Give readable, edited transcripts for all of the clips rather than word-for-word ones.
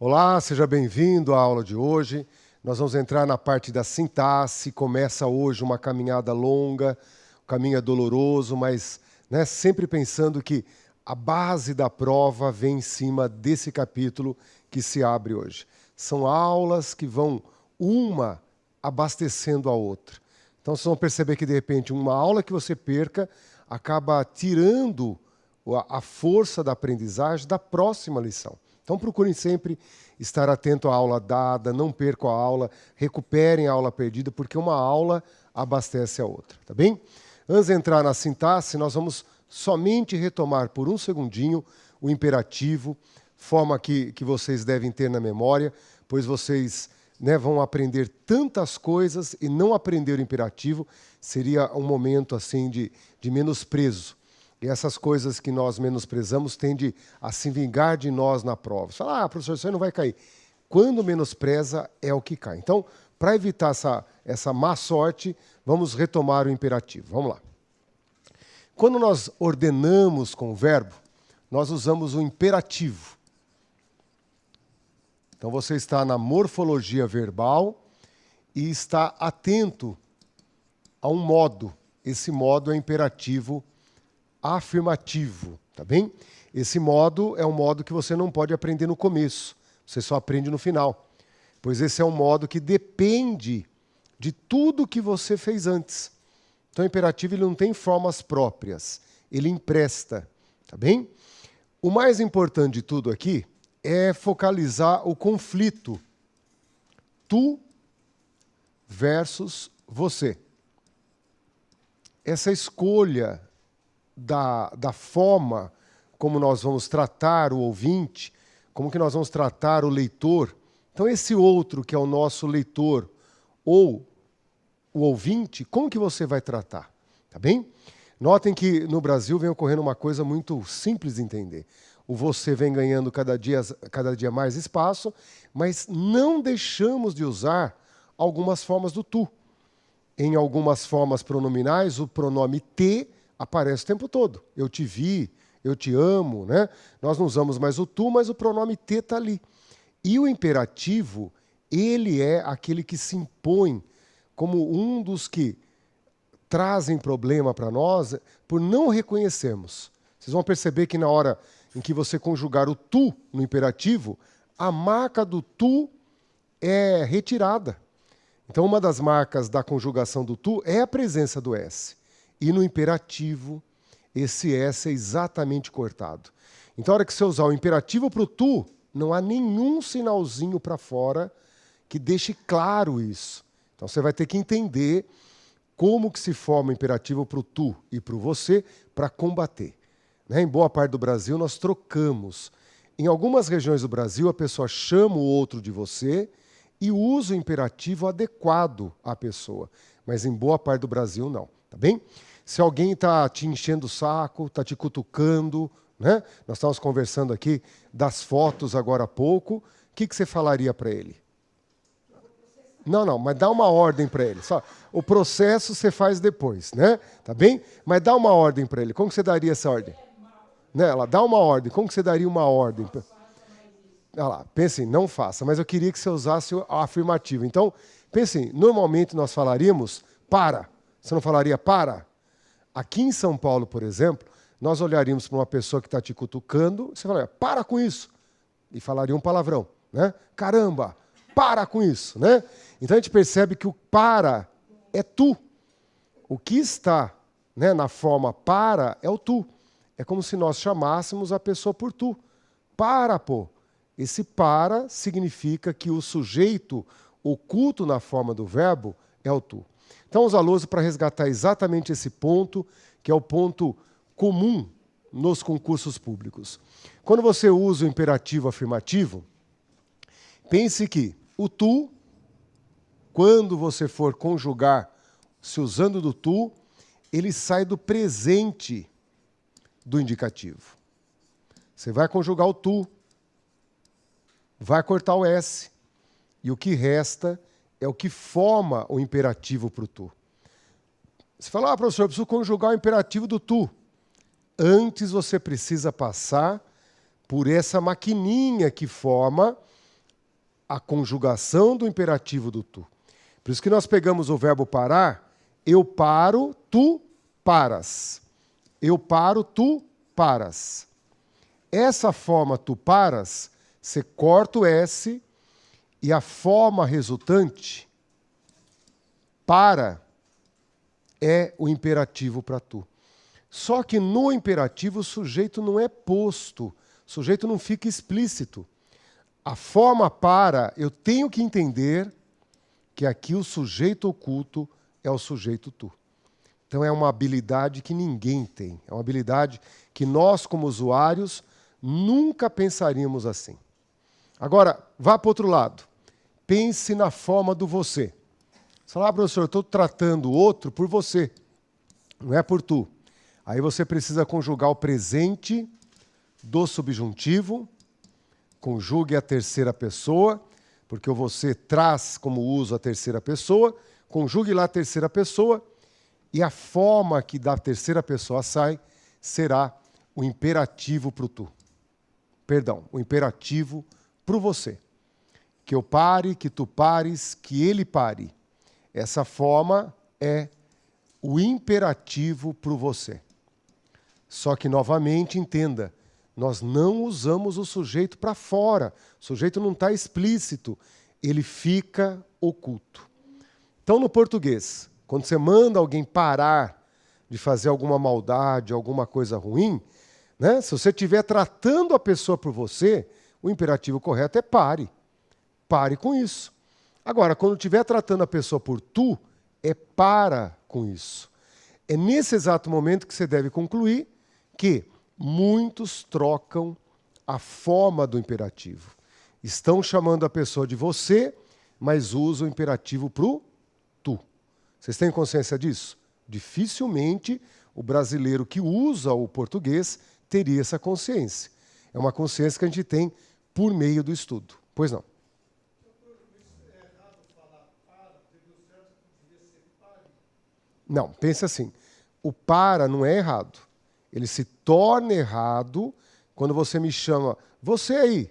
Olá, seja bem-vindo à aula de hoje. Nós vamos entrar na parte da sintaxe. Começa hoje uma caminhada longa, o caminho é doloroso, mas sempre pensando que a base da prova vem em cima desse capítulo que se abre hoje. São aulas que vão uma abastecendo a outra. Então, vocês vão perceber que, de repente, uma aula que você perca acaba tirando a força da aprendizagem da próxima lição. Então, procurem sempre estar atento à aula dada, não percam a aula, recuperem a aula perdida, porque uma aula abastece a outra, tá bem? Antes de entrar na sintaxe, nós vamos somente retomar por um segundinho o imperativo, forma que vocês devem ter na memória, pois vocês vão aprender tantas coisas e não aprender o imperativo seria um momento assim de menosprezo. E essas coisas que nós menosprezamos tendem a se vingar de nós na prova. Você fala, professor, você não vai cair. Quando menospreza, é o que cai. Então, para evitar essa má sorte, vamos retomar o imperativo. Vamos lá. Quando nós ordenamos com o verbo, nós usamos o imperativo. Então, você está na morfologia verbal e está atento a um modo. Esse modo é imperativo afirmativo, tá bem? Esse modo é um modo que você não pode aprender no começo, você só aprende no final, pois esse é um modo que depende de tudo que você fez antes. Então, o imperativo ele não tem formas próprias, ele empresta, tá bem? O mais importante de tudo aqui é focalizar o conflito. Tu versus você. Essa escolha da forma como nós vamos tratar o ouvinte, como que nós vamos tratar o leitor. Então, esse outro que é o nosso leitor ou o ouvinte, como que você vai tratar? Tá bem? Notem que no Brasil vem ocorrendo uma coisa muito simples de entender. O você vem ganhando cada dia mais espaço, mas não deixamos de usar algumas formas do tu. Em algumas formas pronominais, o pronome te aparece o tempo todo. Eu te vi, eu te amo, né? Nós não usamos mais o tu, mas o pronome te está ali. E o imperativo, ele é aquele que se impõe como um dos que trazem problema para nós por não reconhecermos. Vocês vão perceber que na hora em que você conjugar o tu no imperativo, a marca do tu é retirada. Então, uma das marcas da conjugação do tu é a presença do S. E no imperativo, esse S é exatamente cortado. Então, a hora que você usar o imperativo para o tu, não há nenhum sinalzinho para fora que deixe claro isso. Então, você vai ter que entender como que se forma o imperativo para o tu e para o você para combater. Em boa parte do Brasil, nós trocamos. Em algumas regiões do Brasil, a pessoa chama o outro de você e usa o imperativo adequado à pessoa. Mas em boa parte do Brasil, não. Tá bem? Se alguém está te enchendo o saco, está te cutucando, né? Nós estávamos conversando aqui das fotos agora há pouco, o que você falaria para ele? Não, mas dá uma ordem para ele. Só, o processo você faz depois, né? Tá bem? Mas dá uma ordem para ele. Como que você daria essa ordem? Ela dá uma ordem. Como que você daria uma ordem? Olha lá, pense, não faça, mas eu queria que você usasse a afirmativa. Então, pense, normalmente nós falaríamos para. Você não falaria para? Aqui em São Paulo, por exemplo, nós olharíamos para uma pessoa que está te cutucando, você falaria, para com isso. E falaria um palavrão, né? Caramba, para com isso, né? Então a gente percebe que o para é tu. O que está na forma para é o tu. É como se nós chamássemos a pessoa por tu. Para, pô. Esse para significa que o sujeito oculto na forma do verbo é o tu. Então, os alunos, para resgatar exatamente esse ponto, que é o ponto comum nos concursos públicos. Quando você usa o imperativo afirmativo, pense que o tu, quando você for conjugar se usando do tu, ele sai do presente do indicativo. Você vai conjugar o tu, vai cortar o S, e o que resta é o que forma o imperativo para o tu. Você fala, professor, eu preciso conjugar o imperativo do tu. Antes você precisa passar por essa maquininha que forma a conjugação do imperativo do tu. Por isso que nós pegamos o verbo parar, eu paro, tu paras. Eu paro, tu paras. Essa forma tu paras, você corta o S e a forma resultante, para, é o imperativo para tu. Só que no imperativo o sujeito não é posto, o sujeito não fica explícito. A forma para, eu tenho que entender que aqui o sujeito oculto é o sujeito tu. Então é uma habilidade que ninguém tem. É uma habilidade que nós, como usuários, nunca pensaríamos assim. Agora, vá para o outro lado. Pense na forma do você. Você fala, professor, eu estou tratando o outro por você, não é por tu. Aí você precisa conjugar o presente do subjuntivo, conjugue a terceira pessoa, porque o você traz como uso a terceira pessoa, conjugue lá a terceira pessoa, e a forma que da terceira pessoa sai será o imperativo para o tu. Perdão, o imperativo para o você. Que eu pare, que tu pares, que ele pare. Essa forma é o imperativo para o você. Só que, novamente, entenda, nós não usamos o sujeito para fora. O sujeito não está explícito, ele fica oculto. Então, no português, quando você manda alguém parar de fazer alguma maldade, alguma coisa ruim, né? Se você estiver tratando a pessoa por você, o imperativo correto é pare. Pare com isso. Agora, quando estiver tratando a pessoa por tu, é para com isso. É nesse exato momento que você deve concluir que muitos trocam a forma do imperativo. Estão chamando a pessoa de você, mas usam o imperativo para o tu. Vocês têm consciência disso? Dificilmente o brasileiro que usa o português teria essa consciência. É uma consciência que a gente tem por meio do estudo. Pois não. Não, pensa assim. O para não é errado. Ele se torna errado quando você me chama, você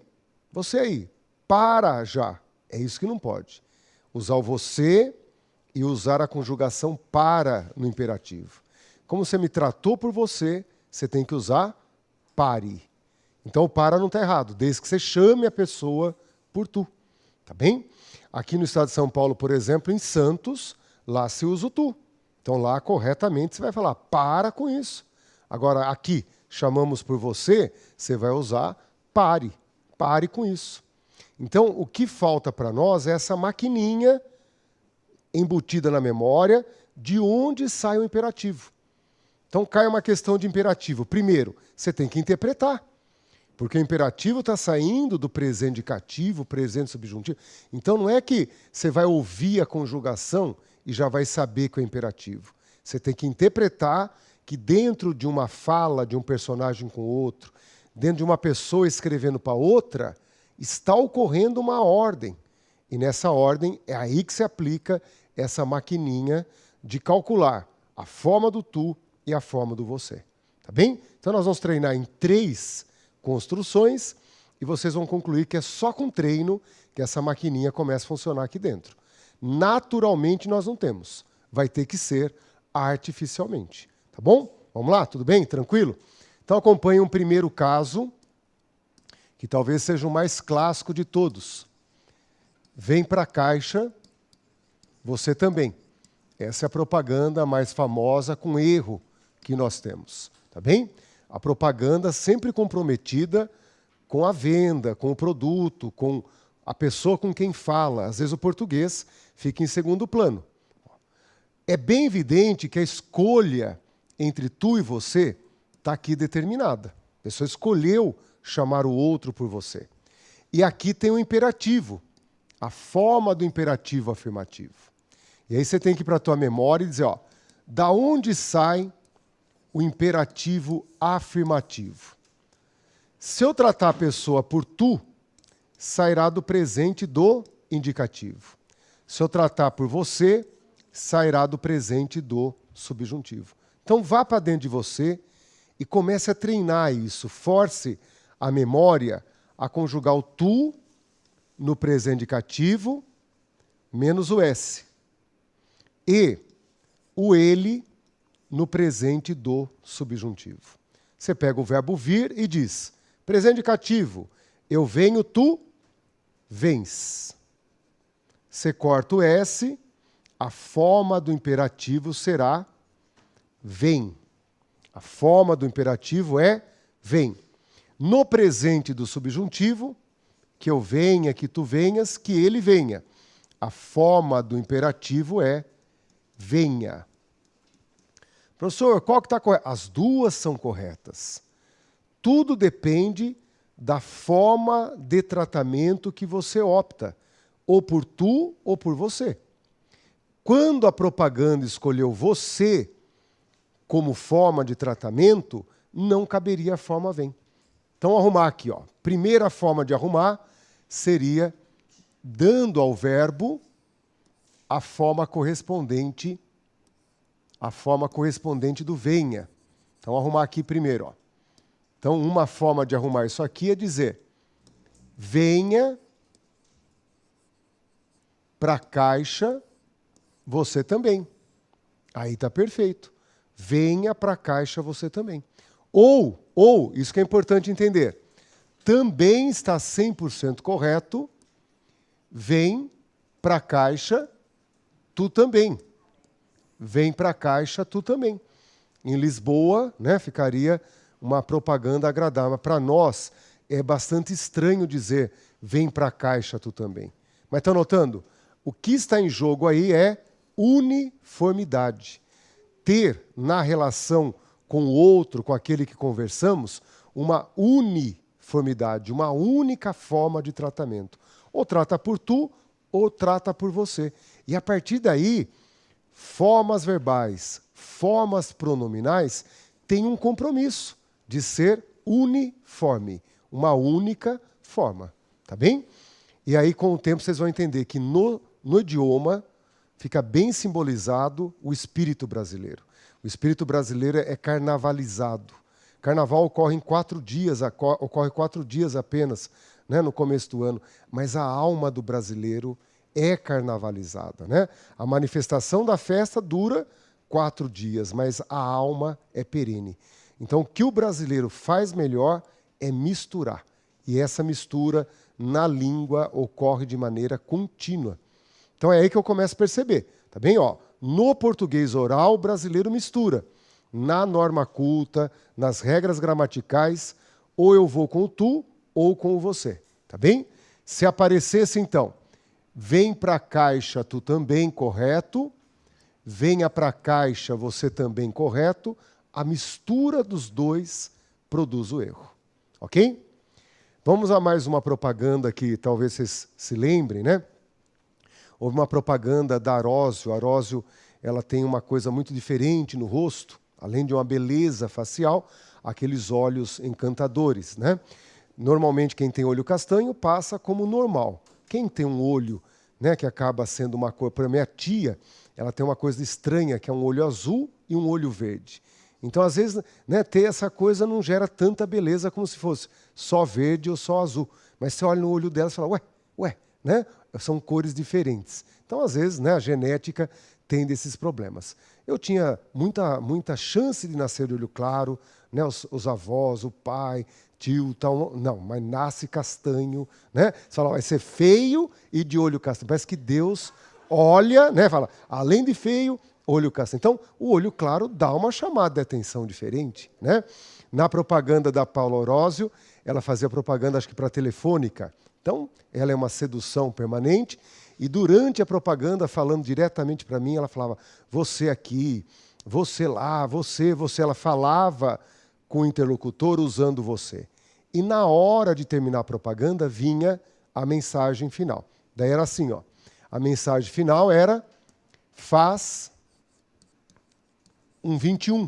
aí, para já. É isso que não pode. Usar o você e usar a conjugação para no imperativo. Como você me tratou por você, você tem que usar pare. Então o para não está errado, desde que você chame a pessoa por tu. Tá bem? Aqui no estado de São Paulo, por exemplo, em Santos, lá se usa o tu. Então lá, corretamente, você vai falar, para com isso. Agora, aqui, chamamos por você, você vai usar pare. Pare com isso. Então, o que falta para nós é essa maquininha embutida na memória de onde sai o imperativo. Então, cai uma questão de imperativo. Primeiro, você tem que interpretar. Porque o imperativo está saindo do presente indicativo, presente subjuntivo. Então, não é que você vai ouvir a conjugação e já vai saber que é imperativo. Você tem que interpretar que dentro de uma fala de um personagem com outro, dentro de uma pessoa escrevendo para outra, está ocorrendo uma ordem. E nessa ordem é aí que se aplica essa maquininha de calcular a forma do tu e a forma do você. Tá bem? Então nós vamos treinar em 3 construções e vocês vão concluir que é só com treino que essa maquininha começa a funcionar aqui dentro. Naturalmente nós não temos. Vai ter que ser artificialmente. Tá bom? Vamos lá? Tudo bem? Tranquilo? Então acompanhe um primeiro caso, que talvez seja o mais clássico de todos. Vem para a caixa, você também. Essa é a propaganda mais famosa com erro que nós temos. Tá bem? A propaganda sempre comprometida com a venda, com o produto, com a pessoa com quem fala. Às vezes o português fica em segundo plano. É bem evidente que a escolha entre tu e você está aqui determinada. A pessoa escolheu chamar o outro por você. E aqui tem um imperativo, a forma do imperativo afirmativo. E aí você tem que ir para a tua memória e dizer, ó, da onde sai o imperativo afirmativo? Se eu tratar a pessoa por tu, sairá do presente do indicativo. Se eu tratar por você, sairá do presente do subjuntivo. Então vá para dentro de você e comece a treinar isso. Force a memória a conjugar o tu no presente indicativo menos o S. E o ele no presente do subjuntivo. Você pega o verbo vir e diz, presente indicativo, eu venho, tu vens. Você corta o S, a forma do imperativo será vem. A forma do imperativo é vem. No presente do subjuntivo, que eu venha, que tu venhas, que ele venha. A forma do imperativo é venha. Professor, qual que está correto? As duas são corretas. Tudo depende da forma de tratamento que você opta, ou por tu ou por você. Quando a propaganda escolheu você como forma de tratamento, não caberia a forma vem. Então, arrumar aqui, ó. Primeira forma de arrumar seria dando ao verbo a forma correspondente do venha. Então, arrumar aqui primeiro, ó. Então, uma forma de arrumar isso aqui é dizer venha para a caixa você também. Aí está perfeito. Venha para a caixa você também. Ou, isso que é importante entender, também está 100% correto, vem para a caixa tu também. Vem para a caixa tu também. Em Lisboa, né, ficaria uma propaganda agradável. Para nós, é bastante estranho dizer vem para a caixa tu também. Mas está notando? O que está em jogo aí é uniformidade. Ter na relação com o outro, com aquele que conversamos, uma uniformidade, uma única forma de tratamento. Ou trata por tu, ou trata por você. E a partir daí, formas verbais, formas pronominais têm um compromisso de ser uniforme, uma única forma. Tá bem? E aí, com o tempo, vocês vão entender que no idioma fica bem simbolizado o espírito brasileiro. O espírito brasileiro é carnavalizado. Carnaval ocorre em 4 dias, ocorre 4 dias apenas, né, no começo do ano, mas a alma do brasileiro é carnavalizada, né? A manifestação da festa dura 4 dias, mas a alma é perene. Então, o que o brasileiro faz melhor é misturar. E essa mistura na língua ocorre de maneira contínua. Então é aí que eu começo a perceber, tá bem? Ó, no português oral, o brasileiro mistura. Na norma culta, nas regras gramaticais, ou eu vou com o tu ou com o você, tá bem? Se aparecesse, então, vem para a caixa tu também, correto. Venha para a caixa você também, correto. A mistura dos dois produz o erro, ok? Vamos a mais uma propaganda que talvez vocês se lembrem, né? Houve uma propaganda da Arósio. A Arósio, ela tem uma coisa muito diferente no rosto, além de uma beleza facial, aqueles olhos encantadores, né? Normalmente, quem tem olho castanho passa como normal. Quem tem um olho, né, que acaba sendo uma cor... Para minha tia, ela tem uma coisa estranha, que é um olho azul e um olho verde. Então, às vezes, né, ter essa coisa não gera tanta beleza como se fosse só verde ou só azul. Mas você olha no olho dela e fala, ué, né? São cores diferentes. Então, às vezes, né, a genética tem desses problemas. Eu tinha muita chance de nascer de olho claro, né, os avós, o pai, tio, tal. Não, mas nasce castanho, né? Você fala, vai ser feio e de olho castanho. Parece que Deus olha, né, fala, além de feio, olho castanho. Então, o olho claro dá uma chamada de atenção diferente, né? Na propaganda da Paula Orósio, ela fazia propaganda, acho que para a Telefônica. Então, ela é uma sedução permanente. E durante a propaganda, falando diretamente para mim, ela falava, você aqui, você lá, você. Ela falava com o interlocutor usando você. E na hora de terminar a propaganda, vinha a mensagem final. Daí era assim, ó. A mensagem final era, faz um 21.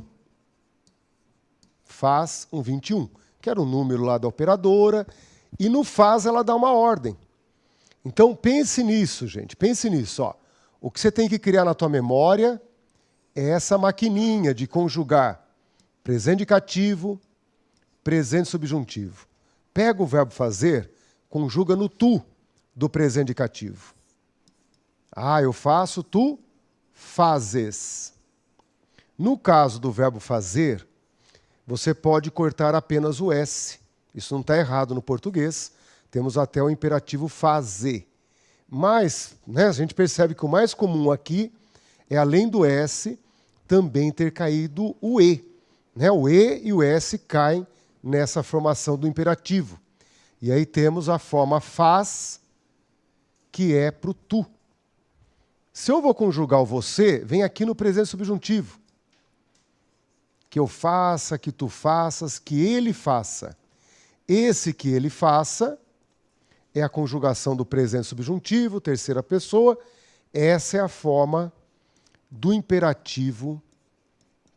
Faz um 21, que era o número lá da operadora. E no faz ela dá uma ordem. Então pense nisso, gente. Pense nisso. Ó. O que você tem que criar na tua memória é essa maquininha de conjugar presente indicativo, presente subjuntivo. Pega o verbo fazer, conjuga no tu, do presente indicativo? Ah, eu faço, tu fazes. No caso do verbo fazer, você pode cortar apenas o S. Isso não está errado no português. Temos até o imperativo fazer. Mas, né, a gente percebe que o mais comum aqui é, além do S, também ter caído o E. Né? O E e o S caem nessa formação do imperativo. E aí temos a forma faz, que é para o tu. Se eu vou conjugar o você, vem aqui no presente subjuntivo. Que eu faça, que tu faças, que ele faça. Esse que ele faça é a conjugação do presente subjuntivo, terceira pessoa. Essa é a forma do imperativo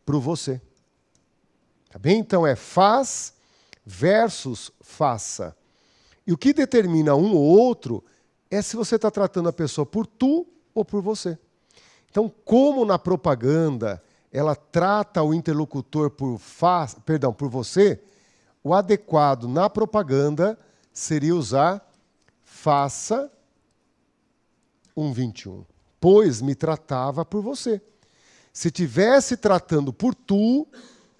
para o você. Tá bem? Então é faz versus faça. E o que determina um ou outro é se você está tratando a pessoa por tu ou por você. Então, como na propaganda ela trata o interlocutor por você, o adequado na propaganda seria usar faça 1:21, pois me tratava por você. Se tivesse tratando por tu,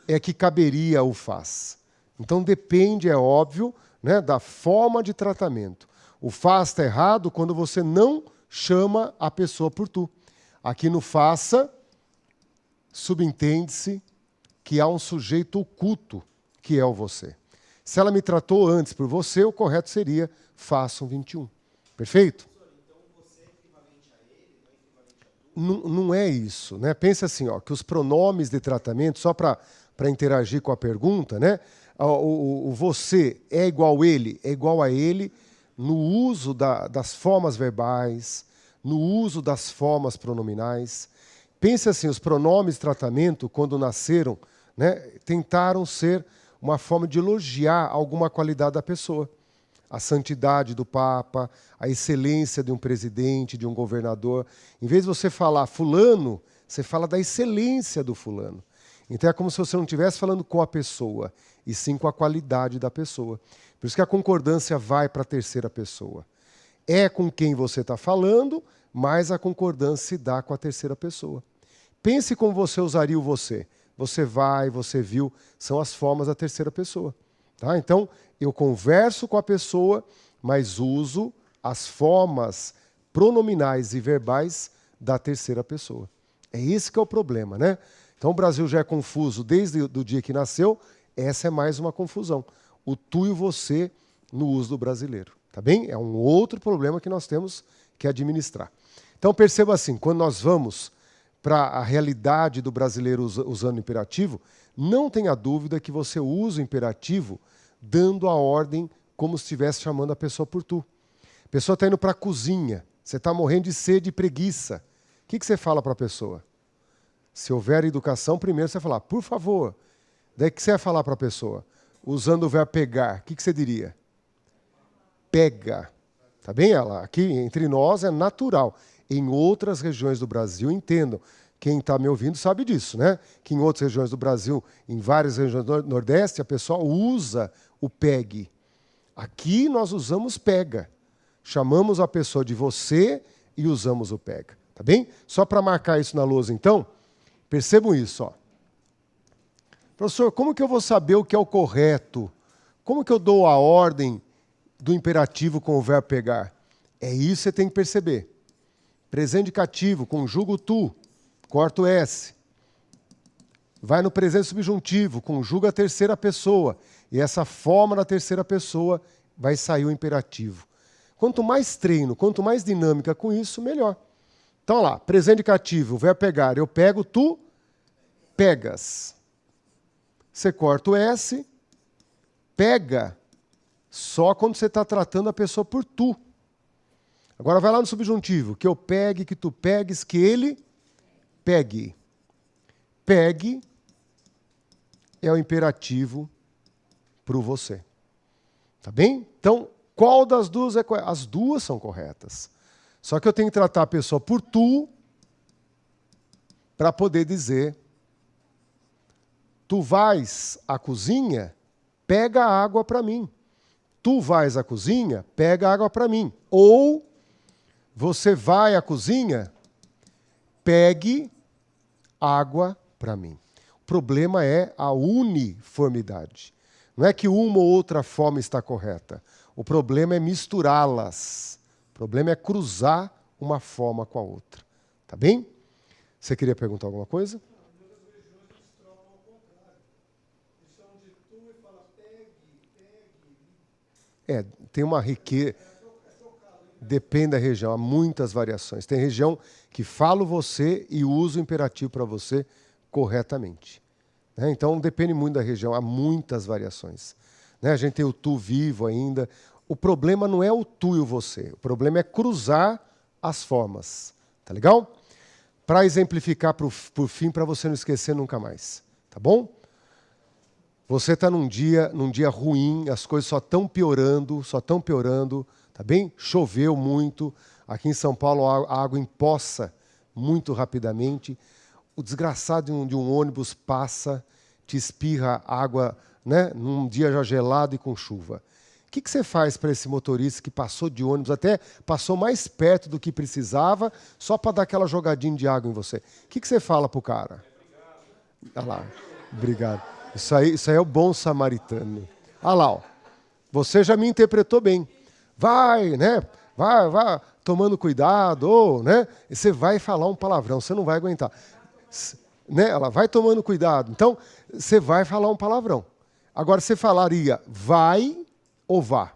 é que caberia o faz. Então depende, é óbvio, né, da forma de tratamento. O faz está errado quando você não chama a pessoa por tu. Aqui no faça, subentende-se que há um sujeito oculto, que é o você. Se ela me tratou antes por você, o correto seria faça 1:21. Perfeito? Então você é equivalente a ele, não é equivalente a tu? Não é isso, né? Pensa assim, ó, que os pronomes de tratamento, só para interagir com a pergunta, né? O você é igual a ele no uso das formas verbais, no uso das formas pronominais. Pense assim, os pronomes de tratamento, quando nasceram, né, tentaram ser uma forma de elogiar alguma qualidade da pessoa. A santidade do Papa, a excelência de um presidente, de um governador. Em vez de você falar fulano, você fala da excelência do fulano. Então é como se você não estivesse falando com a pessoa, e sim com a qualidade da pessoa. Por isso que a concordância vai para a terceira pessoa. É com quem você está falando, mas a concordância se dá com a terceira pessoa. Pense como você usaria o você. Você vai, você viu, são as formas da terceira pessoa. Tá? Então, eu converso com a pessoa, mas uso as formas pronominais e verbais da terceira pessoa. É esse que é o problema, né? Então, o Brasil já é confuso desde o dia que nasceu. Essa é mais uma confusão. O tu e o você no uso do brasileiro. Tá bem? É um outro problema que nós temos que administrar. Então, perceba assim, quando nós vamos para a realidade do brasileiro usando o imperativo, não tenha dúvida que você usa o imperativo dando a ordem como se estivesse chamando a pessoa por tu. A pessoa está indo para a cozinha, você está morrendo de sede e preguiça. O que você fala para a pessoa? Se houver educação, primeiro você vai falar, por favor. Daí o que você vai falar para a pessoa? Usando o verbo pegar, o que você diria? Pega. Tá bem? Ela, aqui entre nós é natural. Em outras regiões do Brasil, entendam. Quem está me ouvindo sabe disso, né? Que em outras regiões do Brasil, em várias regiões do Nordeste, a pessoa usa o pegue. Aqui nós usamos pega. Chamamos a pessoa de você e usamos o pega. Tá bem? Só para marcar isso na lousa, então, percebam isso, ó. Professor, como que eu vou saber o que é o correto? Como que eu dou a ordem do imperativo com o verbo pegar? É isso que você tem que perceber. Presente indicativo, conjuga o tu, corta o S. Vai no presente subjuntivo, conjuga a terceira pessoa. E essa forma da terceira pessoa vai sair o imperativo. Quanto mais treino, quanto mais dinâmica com isso, melhor. Então, lá, presente indicativo, verbo pegar. Eu pego, tu pegas. Você corta o S, pega, só quando você está tratando a pessoa por tu. Agora vai lá no subjuntivo, que eu pegue, que tu pegues, que ele pegue. Pegue é o imperativo para o você. Tá bem? Então, qual das duas é correta? As duas são corretas. Só que eu tenho que tratar a pessoa por tu para poder dizer tu vais à cozinha, pega a água para mim. Tu vais à cozinha, pega água para mim. Ou você vai à cozinha, pegue água para mim. O problema é a uniformidade. Não é que uma ou outra forma está correta. O problema é misturá-las. O problema é cruzar uma forma com a outra. Tá bem? Você queria perguntar alguma coisa? Tem uma riqueza. Depende da região, há muitas variações. Tem região que fala você e usa o imperativo para você corretamente. Então, depende muito da região, há muitas variações. A gente tem o tu vivo ainda. O problema não é o tu e o você, o problema é cruzar as formas. Tá legal? Para exemplificar por fim, para você não esquecer nunca mais. Tá bom? Você está num dia ruim, as coisas só estão piorando, tá bem? Choveu muito, aqui em São Paulo a água empoça muito rapidamente, o desgraçado de um ônibus passa, te espirra água, né, num dia já gelado e com chuva. O que você faz para esse motorista que passou de ônibus, até passou mais perto do que precisava, só para dar aquela jogadinha de água em você? O que você fala para o cara? Olha lá, obrigado. Isso aí é o bom samaritano. Olha lá, ó. Você já me interpretou bem. Vai, né? Vai, tomando cuidado, ou, né? E você vai falar um palavrão, você não vai aguentar. Né? Ela vai tomando cuidado. Então, você vai falar um palavrão. Agora, você falaria vai ou vá?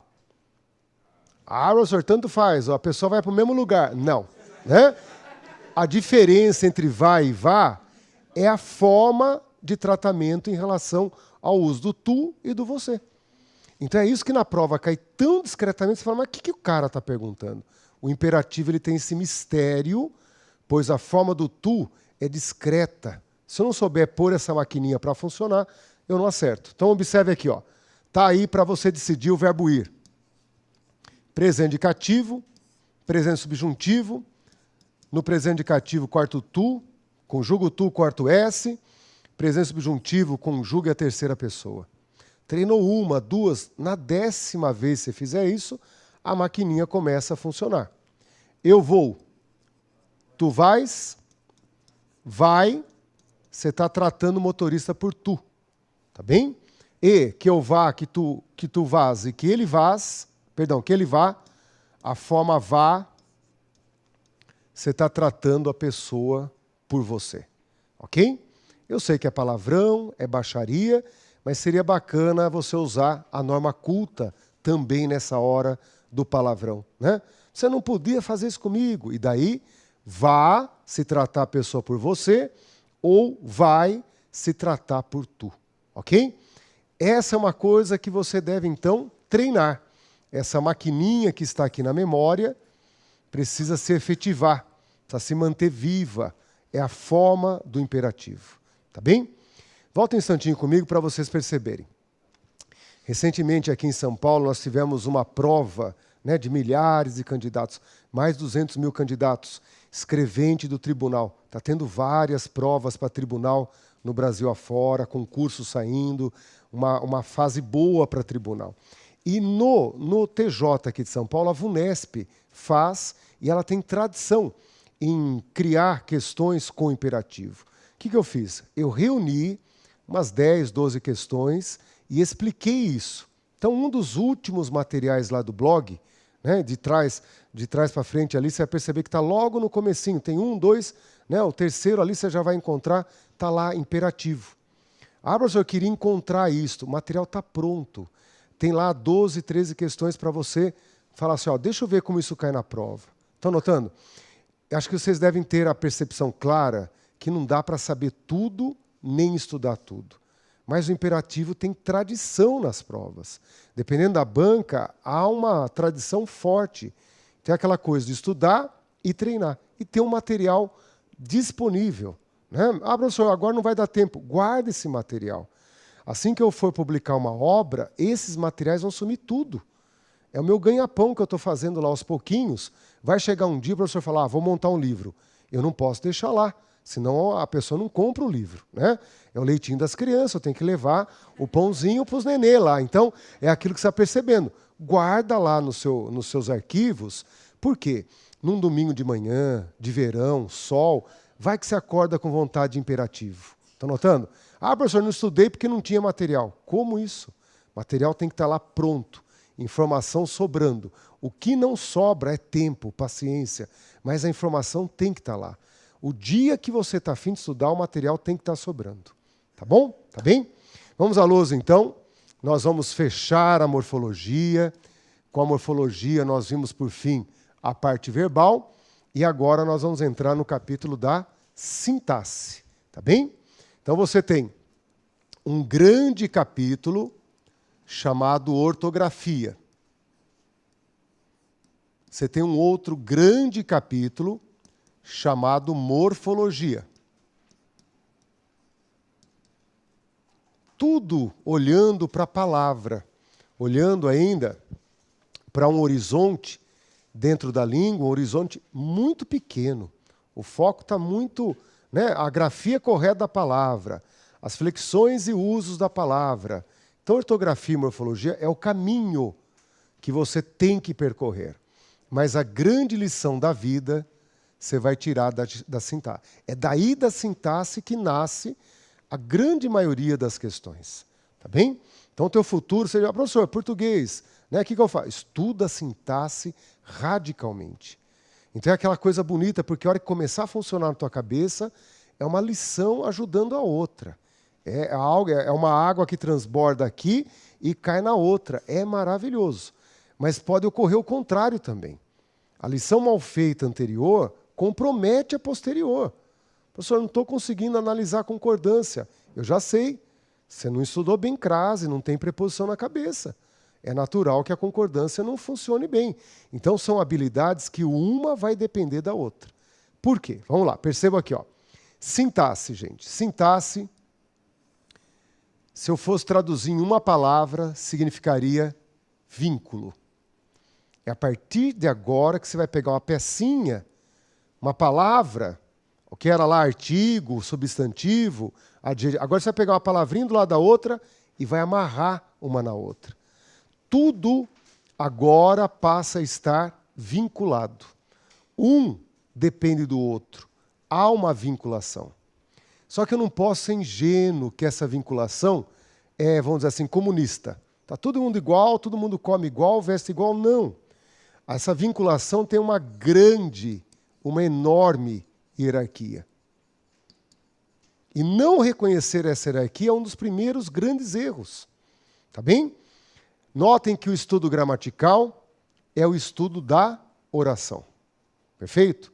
Ah, professor, tanto faz. A pessoa vai para o mesmo lugar. Não. Né? A diferença entre vai e vá é a forma de tratamento em relação ao uso do tu e do você. Então é isso que na prova cai tão discretamente, você fala, mas o que o cara está perguntando? O imperativo ele tem esse mistério, pois a forma do tu é discreta. Se eu não souber pôr essa maquininha para funcionar, eu não acerto. Então observe aqui, ó. Tá aí para você decidir o verbo ir. Presente indicativo, presente subjuntivo, no presente indicativo quarto tu, conjuga o tu, quarto s, presente subjuntivo, conjuga a terceira pessoa. Treinou uma, duas, na 10ª vez que você fizer isso, a maquininha começa a funcionar. Eu vou, tu vais, vai, você está tratando o motorista por tu. Tá bem? E que eu vá, que tu vás e que ele vás, que ele vá, a forma vá, você está tratando a pessoa por você. Ok? Eu sei que é palavrão, é baixaria, mas seria bacana você usar a norma culta também nessa hora do palavrão. Né? Você não podia fazer isso comigo. E daí, vá se tratar a pessoa por você ou vai se tratar por tu. Ok? Essa é uma coisa que você deve, então, treinar. Essa maquininha que está aqui na memória precisa se efetivar, precisa se manter viva. É a forma do imperativo. Tá bem? Volta um instantinho comigo para vocês perceberem. Recentemente, aqui em São Paulo, nós tivemos uma prova, né, de milhares de candidatos, mais de 200 mil candidatos, escrevente do tribunal. Está tendo várias provas para tribunal no Brasil afora, concursos saindo, uma fase boa para tribunal. E no TJ aqui de São Paulo, a VUNESP faz, e ela tem tradição em criar questões com imperativo. O que eu fiz? Eu reuni umas 10, 12 questões e expliquei isso. Então, um dos últimos materiais lá do blog, né, de trás para frente ali, você vai perceber que está logo no comecinho. Tem 1, 2, né, o terceiro ali você já vai encontrar, está lá imperativo. Ah, professor, eu queria encontrar isso. O material está pronto. Tem lá 12, 13 questões para você falar assim, ó, deixa eu ver como isso cai na prova. Estão notando? Acho que vocês devem ter a percepção clara que não dá para saber tudo, nem estudar tudo. Mas o imperativo tem tradição nas provas. Dependendo da banca, há uma tradição forte. Tem aquela coisa de estudar e treinar. E ter um material disponível. Né? Ah, professor, agora não vai dar tempo. Guarda esse material. Assim que eu for publicar uma obra, esses materiais vão sumir tudo. É o meu ganha-pão que eu estou fazendo lá aos pouquinhos. Vai chegar um dia, o professor falar, vou montar um livro. Eu não posso deixar lá. Senão a pessoa não compra o livro, né? É o leitinho das crianças, eu tenho que levar o pãozinho para os nenê lá. Então, é aquilo que você está percebendo. Guarda lá nos seus arquivos. Por quê? Num domingo de manhã, de verão, sol, vai que você acorda com vontade de imperativo. Estão notando? Ah, professor, não estudei porque não tinha material. Como isso? Material tem que estar lá pronto. Informação sobrando. O que não sobra é tempo, paciência. Mas a informação tem que estar lá. O dia que você está afim de estudar, o material tem que estar sobrando. Tá bom? Tá bem? Vamos à lousa, então. Nós vamos fechar a morfologia. Com a morfologia, nós vimos, por fim, a parte verbal. E agora nós vamos entrar no capítulo da sintaxe. Tá bem? Então você tem um grande capítulo chamado ortografia. Você tem um outro grande capítulo chamado morfologia. Tudo olhando para a palavra, olhando ainda para um horizonte dentro da língua, um horizonte muito pequeno. O foco está muito, né, a grafia correta da palavra, as flexões e usos da palavra. Então, ortografia e morfologia é o caminho que você tem que percorrer. Mas a grande lição da vida você vai tirar da sintaxe. É daí da sintaxe que nasce a grande maioria das questões. Tá bem? Então, teu futuro seja, professor, português, né? O que eu faço? Estuda a sintaxe radicalmente. Então, é aquela coisa bonita, porque a hora que começar a funcionar na tua cabeça, é uma lição ajudando a outra. É uma água que transborda aqui e cai na outra. É maravilhoso. Mas pode ocorrer o contrário também. A lição mal feita anterior compromete a posterior. Professor, não estou conseguindo analisar a concordância. Eu já sei. Você não estudou bem crase, não tem preposição na cabeça. É natural que a concordância não funcione bem. Então, são habilidades que uma vai depender da outra. Por quê? Vamos lá, perceba aqui. Ó. Sintaxe, gente. Sintaxe, se eu fosse traduzir em uma palavra, significaria vínculo. É a partir de agora que você vai pegar uma pecinha, uma palavra, o que era lá artigo, substantivo, adjetivo. Agora você vai pegar uma palavrinha do lado da outra e vai amarrar uma na outra. Tudo agora passa a estar vinculado. Um depende do outro. Há uma vinculação. Só que eu não posso ser ingênuo que essa vinculação é, vamos dizer assim, comunista. Está todo mundo igual, todo mundo come igual, veste igual. Não. Essa vinculação tem uma enorme hierarquia. E não reconhecer essa hierarquia é um dos primeiros grandes erros. Tá bem? Notem que o estudo gramatical é o estudo da oração. Perfeito?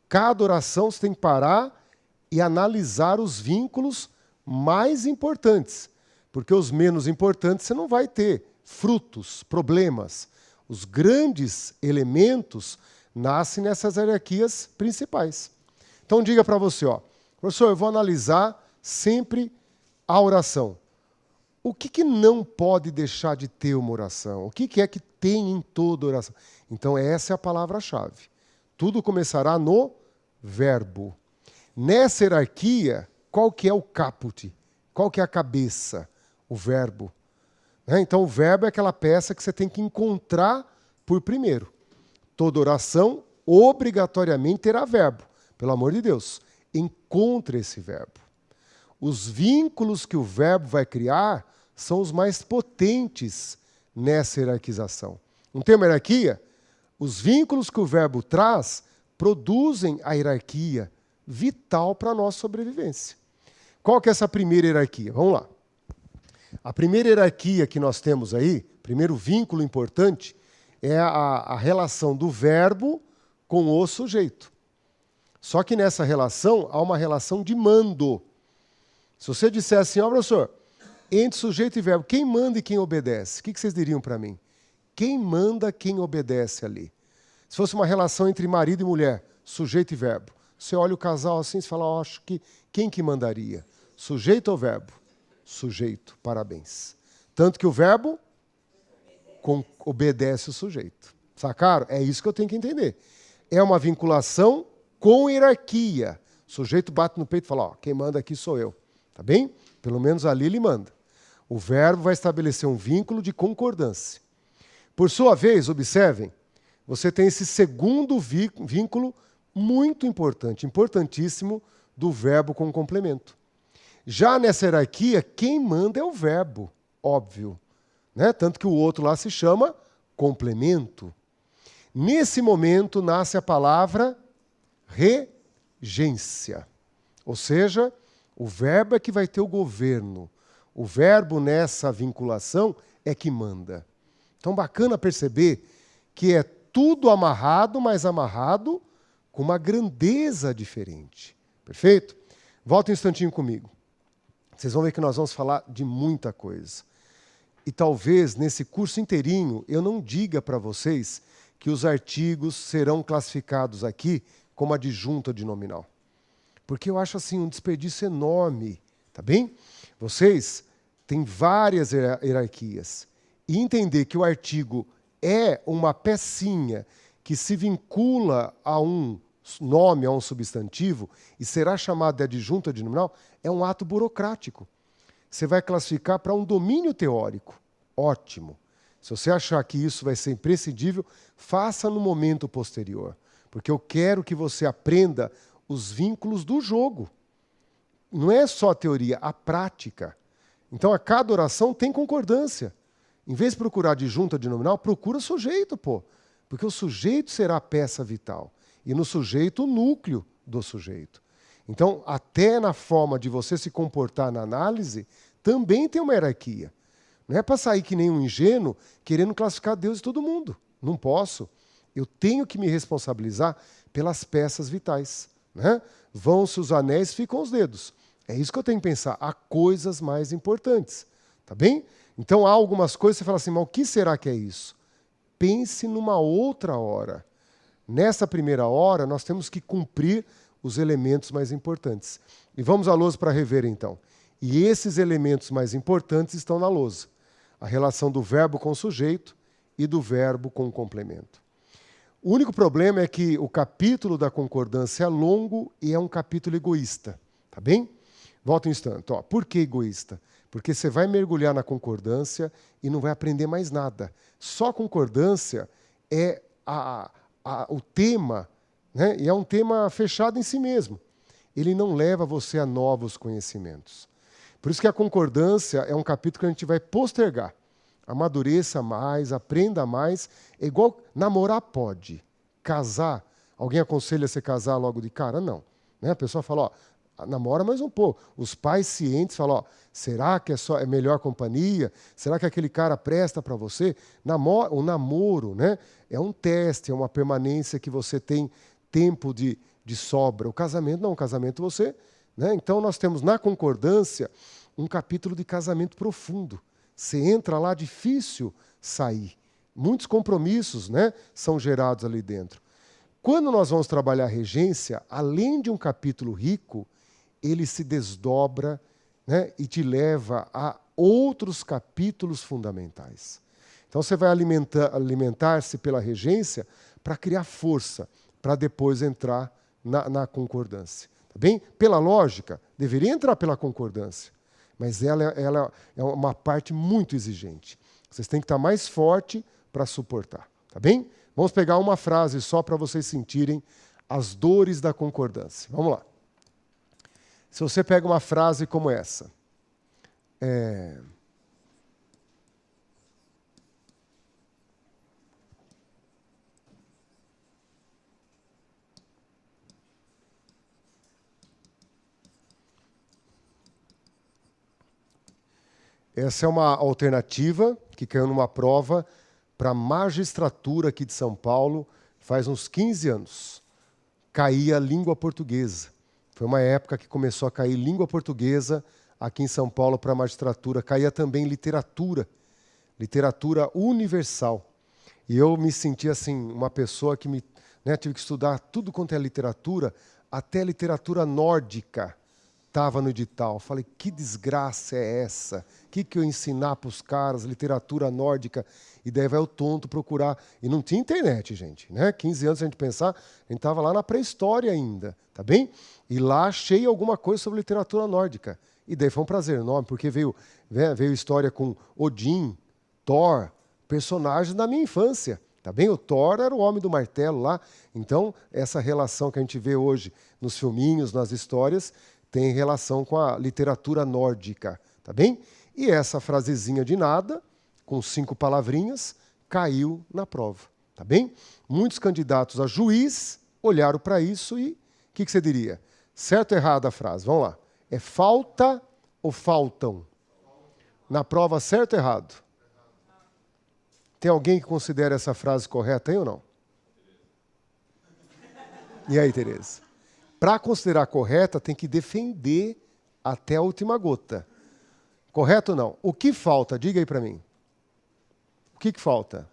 Cada oração você tem que parar e analisar os vínculos mais importantes. Porque os menos importantes você não vai ter frutos, problemas. Os grandes elementos nascem nessas hierarquias principais. Então diga para você, ó, professor, eu vou analisar sempre a oração. O que não pode deixar de ter uma oração? O que é que tem em toda oração? Então essa é a palavra-chave. Tudo começará no verbo. Nessa hierarquia, qual que é o caput? Qual que é a cabeça? O verbo. Então, o verbo é aquela peça que você tem que encontrar por primeiro. Toda oração, obrigatoriamente, terá verbo. Pelo amor de Deus, encontre esse verbo. Os vínculos que o verbo vai criar são os mais potentes nessa hierarquização. Não tem uma hierarquia? Os vínculos que o verbo traz produzem a hierarquia vital para a nossa sobrevivência. Qual que é essa primeira hierarquia? Vamos lá. A primeira hierarquia que nós temos aí, primeiro vínculo importante, é a relação do verbo com o sujeito. Só que nessa relação há uma relação de mando. Se você disser assim, ó, professor, entre sujeito e verbo, quem manda e quem obedece? O que vocês diriam para mim? Quem manda, quem obedece ali? Se fosse uma relação entre marido e mulher, sujeito e verbo, você olha o casal assim e fala, oh, acho que quem que mandaria? Sujeito ou verbo? Sujeito, parabéns. Tanto que o verbo obedece o sujeito. Sacaram? É isso que eu tenho que entender. É uma vinculação com hierarquia. O sujeito bate no peito e fala, ó, quem manda aqui sou eu. Tá bem? Pelo menos ali ele manda. O verbo vai estabelecer um vínculo de concordância. Por sua vez, observem, você tem esse segundo vínculo muito importante, importantíssimo, do verbo com complemento. Já nessa hierarquia, quem manda é o verbo, óbvio. Né? Tanto que o outro lá se chama complemento. Nesse momento nasce a palavra regência. Ou seja, o verbo é que vai ter o governo. O verbo nessa vinculação é que manda. Então, bacana perceber que é tudo amarrado, mas amarrado com uma grandeza diferente. Perfeito? Volta um instantinho comigo. Vocês vão ver que nós vamos falar de muita coisa. E talvez nesse curso inteirinho eu não diga para vocês que os artigos serão classificados aqui como adjunta de nominal. Porque eu acho assim um desperdício enorme, tá bem? Vocês têm várias hierarquias. E entender que o artigo é uma pecinha que se vincula a um nome, a um substantivo, e será chamado de adjunta de nominal, é um ato burocrático. Você vai classificar para um domínio teórico. Ótimo. Se você achar que isso vai ser imprescindível, faça no momento posterior. Porque eu quero que você aprenda os vínculos do jogo. Não é só a teoria, a prática. Então, a cada oração tem concordância. Em vez de procurar adjunta de nominal, procura sujeito, pô. Porque o sujeito será a peça vital. E no sujeito, o núcleo do sujeito. Então, até na forma de você se comportar na análise, também tem uma hierarquia. Não é para sair que nem um ingênuo querendo classificar Deus e todo mundo. Não posso. Eu tenho que me responsabilizar pelas peças vitais. Né? Vão-se os anéis, ficam os dedos. É isso que eu tenho que pensar. Há coisas mais importantes. Tá bem? Então, há algumas coisas que você fala assim, mas o que será que é isso? Pense numa outra hora. Nessa primeira hora, nós temos que cumprir os elementos mais importantes. E vamos à lousa para rever, então. E esses elementos mais importantes estão na lousa. A relação do verbo com o sujeito e do verbo com o complemento. O único problema é que o capítulo da concordância é longo e é um capítulo egoísta. Tá bem? Volta um instante. Ó, por que egoísta? Porque você vai mergulhar na concordância e não vai aprender mais nada. Só concordância é o tema, né? E é um tema fechado em si mesmo. Ele não leva você a novos conhecimentos. Por isso que a concordância é um capítulo que a gente vai postergar. Amadureça mais, aprenda mais. É igual namorar pode. Casar, alguém aconselha você casar logo de cara? Não. Né? A pessoa fala, ó, namora mais um pouco. Os pais cientes falam, ó, será que é melhor companhia? Será que aquele cara presta para você? O namoro, né, é um teste, é uma permanência que você tem tempo de sobra. O casamento não, o casamento você... Né? Então nós temos na concordância um capítulo de casamento profundo. Você entra lá, difícil sair. Muitos compromissos, né, são gerados ali dentro. Quando nós vamos trabalhar a regência, além de um capítulo rico, ele se desdobra, né, e te leva a outros capítulos fundamentais. Então você vai alimentar-se pela regência para criar força, para depois entrar na concordância. Tá bem? Pela lógica, deveria entrar pela concordância, mas ela é uma parte muito exigente. Vocês têm que estar mais forte para suportar. Tá bem? Vamos pegar uma frase só para vocês sentirem as dores da concordância. Vamos lá. Se você pega uma frase como essa, essa é uma alternativa que caiu numa prova para a magistratura aqui de São Paulo faz uns 15 anos. Caía língua portuguesa. Foi uma época que começou a cair língua portuguesa aqui em São Paulo para a magistratura. Caía também literatura, literatura universal. E eu me senti assim, uma pessoa que tive que estudar tudo quanto é literatura, até literatura nórdica, estava no edital. Falei, que desgraça é essa? O que eu ensinar para os caras, literatura nórdica? E daí vai o tonto procurar. E não tinha internet, gente. Né? 15 anos, se a gente pensar, a gente estava lá na pré-história ainda. Tá bem? E lá achei alguma coisa sobre literatura nórdica. E daí foi um prazer enorme, porque veio história com Odin, Thor, personagens da minha infância. Tá bem? O Thor era o homem do martelo lá. Então, essa relação que a gente vê hoje nos filminhos, nas histórias, tem relação com a literatura nórdica. Tá bem? E essa frasezinha de nada, com 5 palavrinhas, caiu na prova. Tá bem? Muitos candidatos a juiz olharam para isso e o que você diria? Certo ou errado a frase? Vamos lá. É falta ou faltam? Na prova, certo ou errado? Tem alguém que considera essa frase correta aí ou não? E aí, Tereza? Para considerar correta, tem que defender até a última gota. Correto ou não? O que falta? Diga aí para mim. O que falta?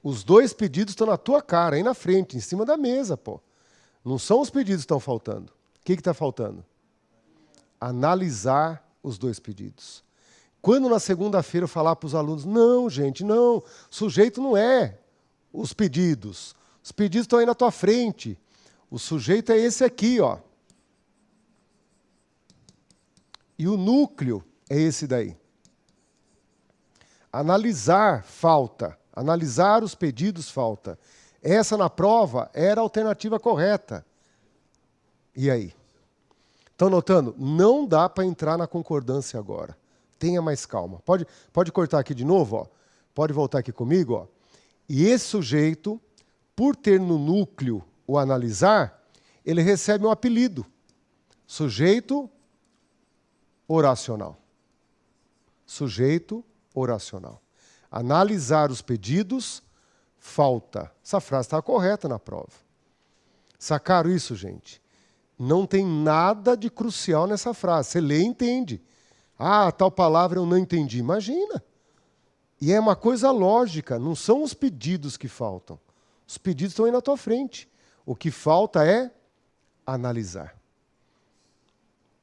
Os 2 pedidos estão na tua cara, aí na frente, em cima da mesa, pô. Não são os pedidos que estão faltando. O que está faltando? Analisar os 2 pedidos. Quando na segunda-feira eu falar para os alunos, não, gente, não, sujeito não é os pedidos. Os pedidos estão aí na tua frente. O sujeito é esse aqui, ó. E o núcleo é esse daí. Analisar falta. Analisar os pedidos falta. Essa na prova era a alternativa correta. E aí? Estão notando? Não dá para entrar na concordância agora. Tenha mais calma. Pode cortar aqui de novo? Ó. Pode voltar aqui comigo? Ó. E esse sujeito, por ter no núcleo o analisar, ele recebe um apelido. Sujeito oracional. Sujeito oracional. Analisar os pedidos, falta. Essa frase está correta na prova. Sacaram isso, gente? Não tem nada de crucial nessa frase. Você lê e entende. Ah, tal palavra eu não entendi. Imagina. E é uma coisa lógica. Não são os pedidos que faltam. Os pedidos estão aí na tua frente. O que falta é analisar.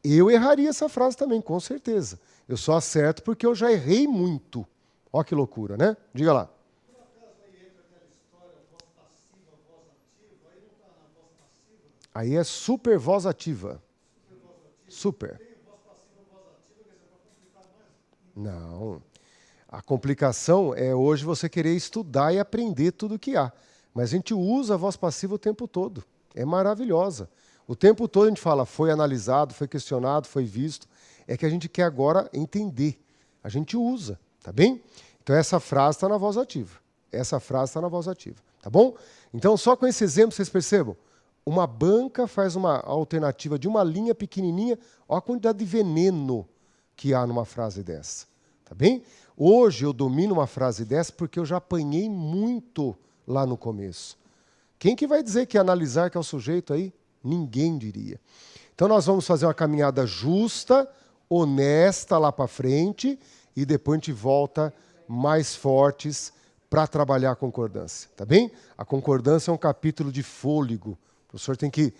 Eu erraria essa frase também, com certeza. Eu só acerto porque eu já errei muito. Olha que loucura, né? Diga lá. Por acaso aí entra aquela história, voz passiva, voz ativa, aí não está na voz passiva? Aí é super voz ativa. Super voz ativa? Super. Tem voz passiva, voz ativa, quer dizer, para complicar mais. Não. A complicação é hoje você querer estudar e aprender tudo que há. Mas a gente usa a voz passiva o tempo todo. É maravilhosa. O tempo todo a gente fala, foi analisado, foi questionado, foi visto. É que a gente quer agora entender. A gente usa, tá bem? Então essa frase está na voz ativa. Essa frase está na voz ativa, tá bom? Então só com esse exemplo vocês percebam. Uma banca faz uma alternativa de uma linha pequenininha. Olha a quantidade de veneno que há numa frase dessa. Tá bem? Hoje eu domino uma frase dessa porque eu já apanhei muito lá no começo. Quem que vai dizer que analisar que é o sujeito aí? Ninguém diria. Então nós vamos fazer uma caminhada justa, honesta lá para frente e depois a gente volta mais fortes para trabalhar a concordância. Tá bem? A concordância é um capítulo de fôlego. O professor tem que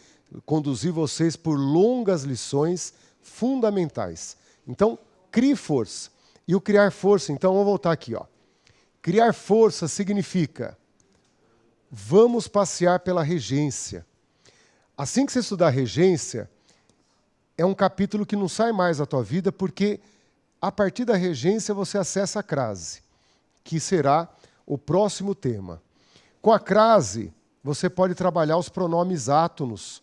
conduzir vocês por longas lições fundamentais. Então, crie força. E o criar força, então, vamos voltar aqui. Ó. Criar força significa vamos passear pela regência. Assim que você estudar regência, é um capítulo que não sai mais da tua vida, porque a partir da regência você acessa a crase, que será o próximo tema. Com a crase, você pode trabalhar os pronomes átonos.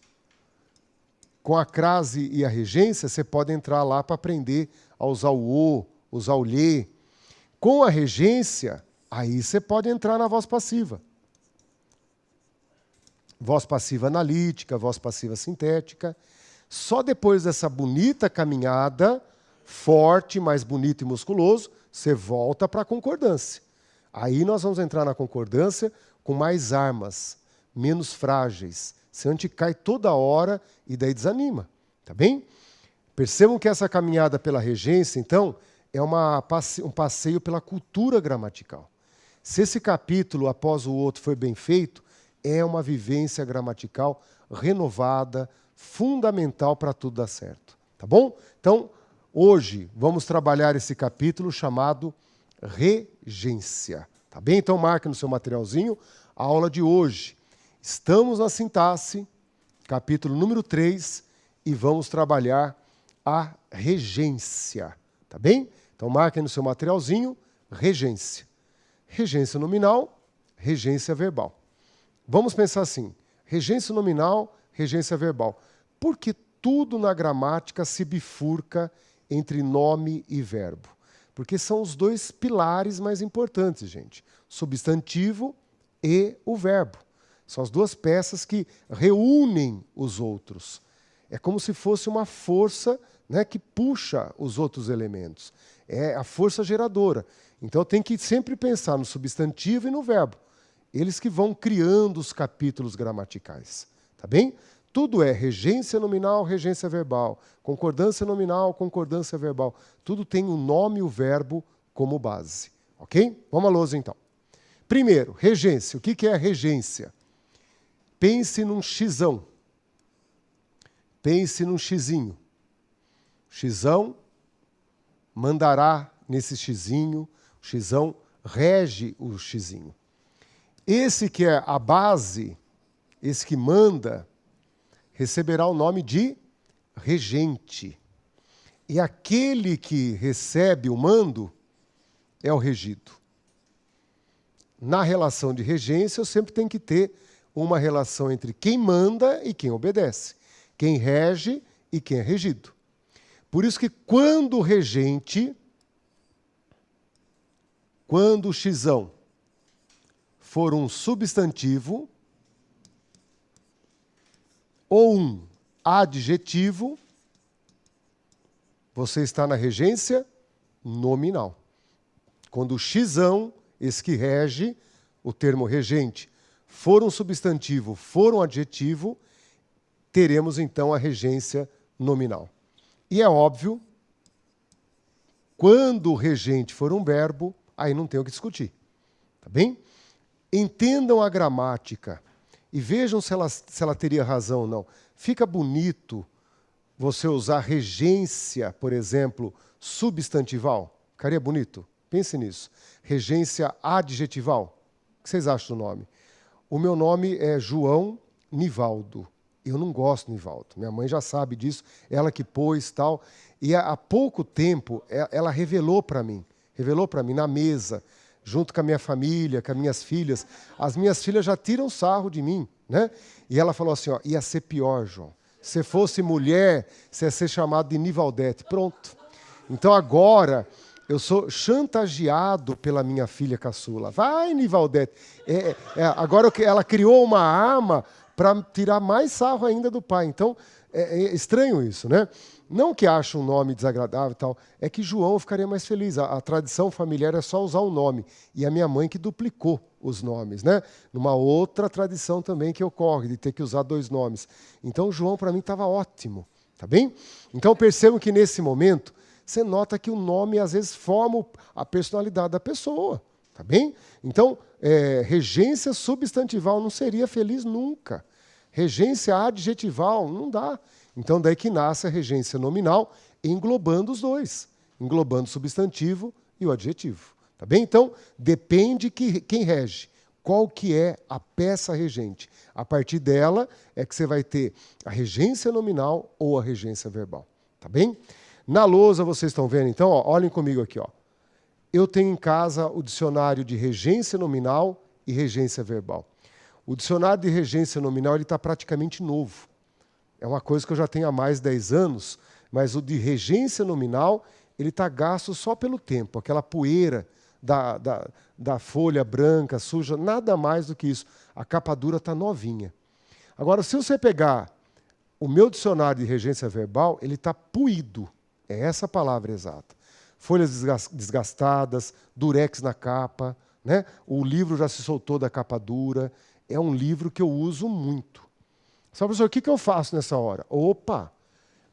Com a crase e a regência, você pode entrar lá para aprender a usar o o, usar o lhe. Com a regência, aí você pode entrar na voz passiva. Voz passiva analítica, voz passiva sintética. Só depois dessa bonita caminhada, forte, mais bonito e musculoso, você volta para a concordância. Aí nós vamos entrar na concordância com mais armas, menos frágeis. Senão a gente cai toda hora e daí desanima. Tá bem? Percebam que essa caminhada pela regência, então, é um passeio pela cultura gramatical. Se esse capítulo, após o outro, foi bem feito, é uma vivência gramatical renovada, fundamental para tudo dar certo. Tá bom? Então, hoje vamos trabalhar esse capítulo chamado regência. Tá bem? Então, marque no seu materialzinho a aula de hoje. Estamos na sintaxe, capítulo número 3, e vamos trabalhar a regência. Tá bem? Então, marque no seu materialzinho, regência. Regência nominal, regência verbal. Vamos pensar assim, regência nominal, regência verbal. Por que tudo na gramática se bifurca entre nome e verbo? Porque são os dois pilares mais importantes, gente. Substantivo e o verbo. São as duas peças que reúnem os outros. É como se fosse uma força, né, que puxa os outros elementos. É a força geradora. Então tem que sempre pensar no substantivo e no verbo. Eles que vão criando os capítulos gramaticais. Tá bem? Tudo é regência nominal, regência verbal. Concordância nominal, concordância verbal. Tudo tem o nome e o verbo como base. Ok? Vamos à lousa, então. Primeiro, regência. O que é regência? Pense num xizão. Pense num xizinho. Xizão mandará nesse xizinho. O xizão rege o xizinho. Esse que é a base, esse que manda, receberá o nome de regente. E aquele que recebe o mando é o regido. Na relação de regência, eu sempre tenho que ter uma relação entre quem manda e quem obedece. Quem rege e quem é regido. Por isso que quando o regente, quando o xizão for um substantivo ou um adjetivo, você está na regência nominal. Quando o xizão, esse que rege, o termo regente, for um substantivo, for um adjetivo, teremos então a regência nominal. E é óbvio, quando o regente for um verbo, aí não tem o que discutir. Tá bem? Entendam a gramática e vejam se ela teria razão ou não. Fica bonito você usar regência, por exemplo, substantival. Ficaria bonito? Pense nisso. Regência adjetival. O que vocês acham do nome? O meu nome é João Nivaldo. Eu não gosto de Nivaldo. Minha mãe já sabe disso, ela que pôs tal. E há pouco tempo ela revelou para mim na mesa, junto com a minha família, com as minhas filhas. As minhas filhas já tiram sarro de mim, né? E ela falou assim, ó, ia ser pior, João. Se fosse mulher, você ia ser chamado de Nivaldete. Pronto. Então agora eu sou chantageado pela minha filha caçula. Vai, Nivaldete. Agora ela criou uma arma para tirar mais sarro ainda do pai. Então, é estranho isso, né? Não que ache um nome desagradável e tal, é que João ficaria mais feliz. A tradição familiar é só usar um nome. E a minha mãe que duplicou os nomes, né? Numa outra tradição também que ocorre, de ter que usar 2 nomes. Então, João, para mim, estava ótimo. Tá bem? Então, percebam que nesse momento, você nota que o nome, às vezes, forma a personalidade da pessoa. Tá bem? Então, regência substantival não seria feliz nunca. Regência adjetival não dá. Então, daí que nasce a regência nominal, englobando os dois. Englobando o substantivo e o adjetivo. Tá bem? Então, depende quem rege. Qual que é a peça regente? A partir dela é que você vai ter a regência nominal ou a regência verbal. Tá bem? Na lousa, vocês estão vendo, então, ó, olhem comigo aqui, ó. Eu tenho em casa o dicionário de regência nominal e regência verbal. O dicionário de regência nominal está praticamente novo. É uma coisa que eu já tenho há mais de 10 anos, mas o de regência nominal ele está gasto só pelo tempo. Aquela poeira da folha branca, suja, nada mais do que isso. A capa dura está novinha. Agora, se você pegar o meu dicionário de regência verbal, ele está puído. É essa a palavra exata. Folhas desgastadas, durex na capa, né? O livro já se soltou da capa dura. É um livro que eu uso muito. Só, professor, o que eu faço nessa hora? Opa!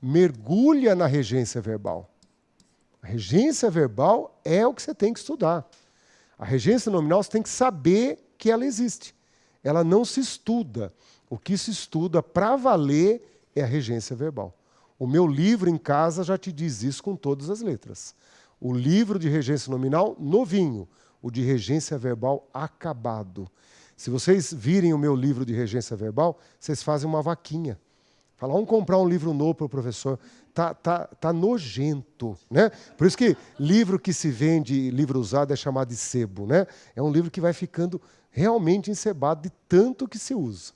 Mergulha na regência verbal. A regência verbal é o que você tem que estudar. A regência nominal você tem que saber que ela existe. Ela não se estuda. O que se estuda para valer é a regência verbal. O meu livro em casa já te diz isso com todas as letras. O livro de regência nominal, novinho. O de regência verbal, acabado. Se vocês virem o meu livro de regência verbal, vocês fazem uma vaquinha. Fala, vamos comprar um livro novo para o professor. Tá nojento, né? Por isso que livro que se vende, livro usado, é chamado de sebo, né? É um livro que vai ficando realmente encebado de tanto que se usa.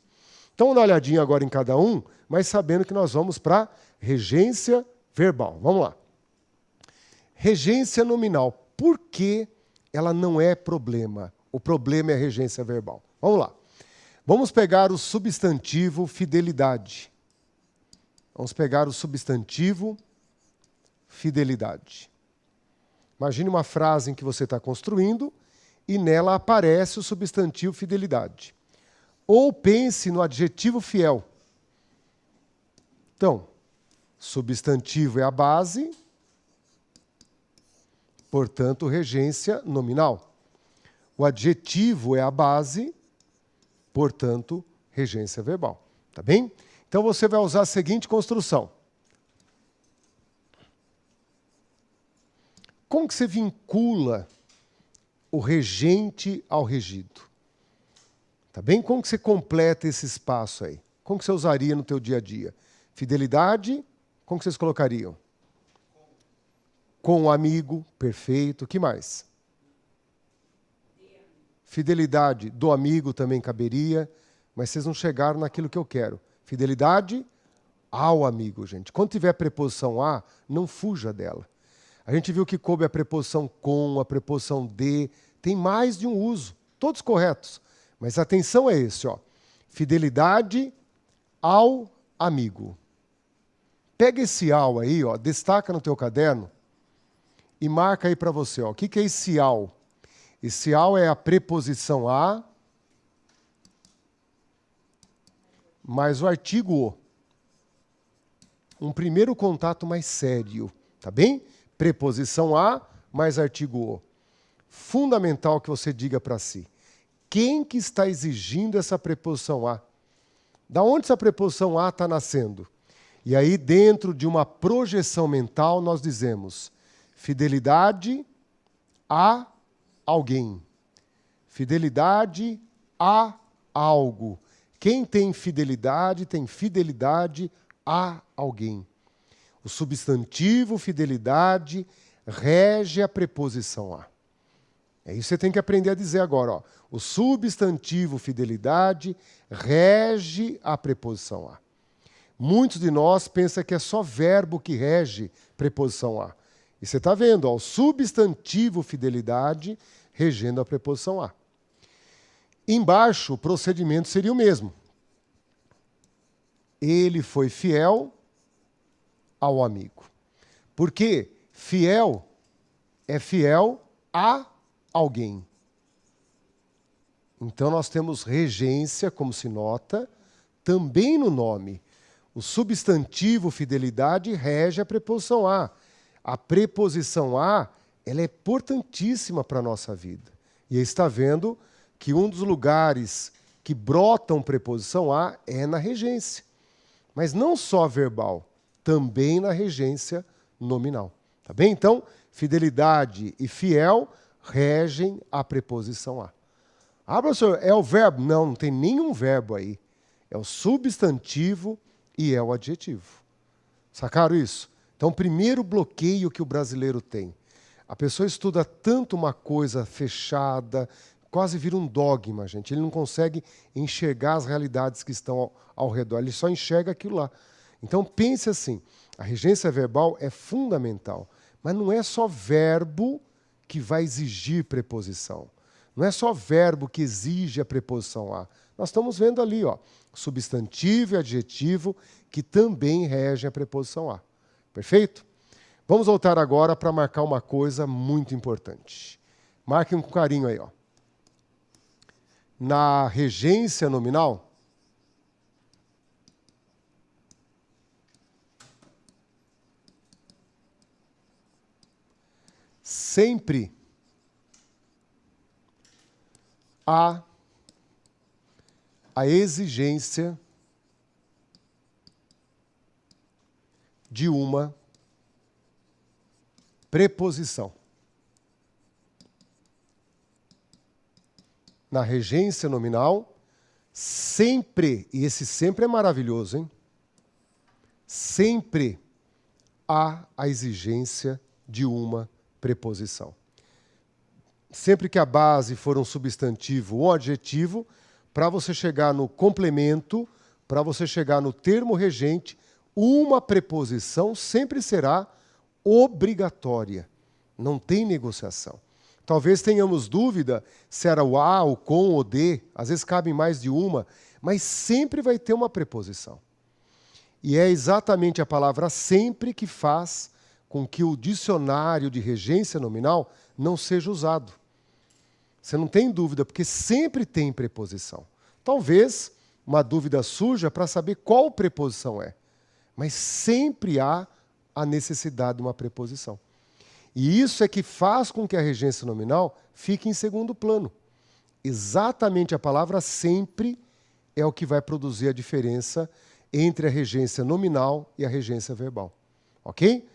Então, uma olhadinha agora em cada um, mas sabendo que nós vamos para regência verbal. Vamos lá. Regência nominal. Por que ela não é problema? O problema é a regência verbal. Vamos lá. Vamos pegar o substantivo fidelidade. Vamos pegar o substantivo fidelidade. Imagine uma frase em que você está construindo e nela aparece o substantivo fidelidade. Ou pense no adjetivo fiel. Então, substantivo é a base, portanto, regência nominal. O adjetivo é a base, portanto, regência verbal. Tá bem? Então, você vai usar a seguinte construção. Como que você vincula o regente ao regido? Tá bem? Como que você completa esse espaço aí? Como que você usaria no teu dia a dia? Fidelidade, como que vocês colocariam? Com o amigo, perfeito. O que mais? Fidelidade do amigo também caberia, mas vocês não chegaram naquilo que eu quero. Fidelidade ao amigo, gente. Quando tiver a preposição a, não fuja dela. A gente viu que coube a preposição com, a preposição de, tem mais de um uso, todos corretos. Mas atenção é esse, ó. Fidelidade ao amigo. Pega esse ao aí, ó, destaca no teu caderno e marca aí para você, ó. O que é esse ao? Esse ao é a preposição a mais o artigo o. Um primeiro contato mais sério, tá bem? Preposição a mais artigo o. Fundamental que você diga para si. Quem que está exigindo essa preposição a? Da onde essa preposição a está nascendo? E aí, dentro de uma projeção mental, nós dizemos fidelidade a alguém. Fidelidade a algo. Quem tem fidelidade a alguém. O substantivo fidelidade rege a preposição a. É isso que você tem que aprender a dizer agora, ó. O substantivo fidelidade rege a preposição a. Muitos de nós pensam que é só verbo que rege preposição a. E você está vendo, ó, o substantivo fidelidade regendo a preposição a. Embaixo, o procedimento seria o mesmo. Ele foi fiel ao amigo. Porque fiel é fiel a alguém. Então, nós temos regência, como se nota, também no nome. O substantivo fidelidade rege a preposição a. A preposição a, ela é importantíssima para a nossa vida. E aí está vendo que um dos lugares que brotam preposição a é na regência. Mas não só verbal, também na regência nominal. Tá bem? Então, fidelidade e fiel regem a preposição a. Ah, professor, é o verbo? Não, não tem nenhum verbo aí. É o substantivo e é o adjetivo. Sacaram isso? Então, o primeiro bloqueio que o brasileiro tem. A pessoa estuda tanto uma coisa fechada, quase vira um dogma, gente. Ele não consegue enxergar as realidades que estão ao redor. Ele só enxerga aquilo lá. Então, pense assim. A regência verbal é fundamental. Mas não é só verbo que vai exigir preposição. Não é só verbo que exige a preposição a. Nós estamos vendo ali, ó, substantivo e adjetivo que também regem a preposição a. Perfeito? Vamos voltar agora para marcar uma coisa muito importante. Marquem com carinho aí, ó. Na regência nominal, sempre há a exigência de uma preposição. Na regência nominal, sempre, e esse sempre é maravilhoso, hein? Sempre há a exigência de uma preposição. Sempre que a base for um substantivo ou adjetivo, para você chegar no complemento, para você chegar no termo regente, uma preposição sempre será obrigatória. Não tem negociação. Talvez tenhamos dúvida se era o a, o com, o de, às vezes cabe mais de uma, mas sempre vai ter uma preposição. E é exatamente a palavra sempre que faz com que o dicionário de regência nominal não seja usado. Você não tem dúvida, porque sempre tem preposição. Talvez uma dúvida surja para saber qual preposição é, mas sempre há a necessidade de uma preposição. E isso é que faz com que a regência nominal fique em segundo plano. Exatamente a palavra sempre é o que vai produzir a diferença entre a regência nominal e a regência verbal. Ok?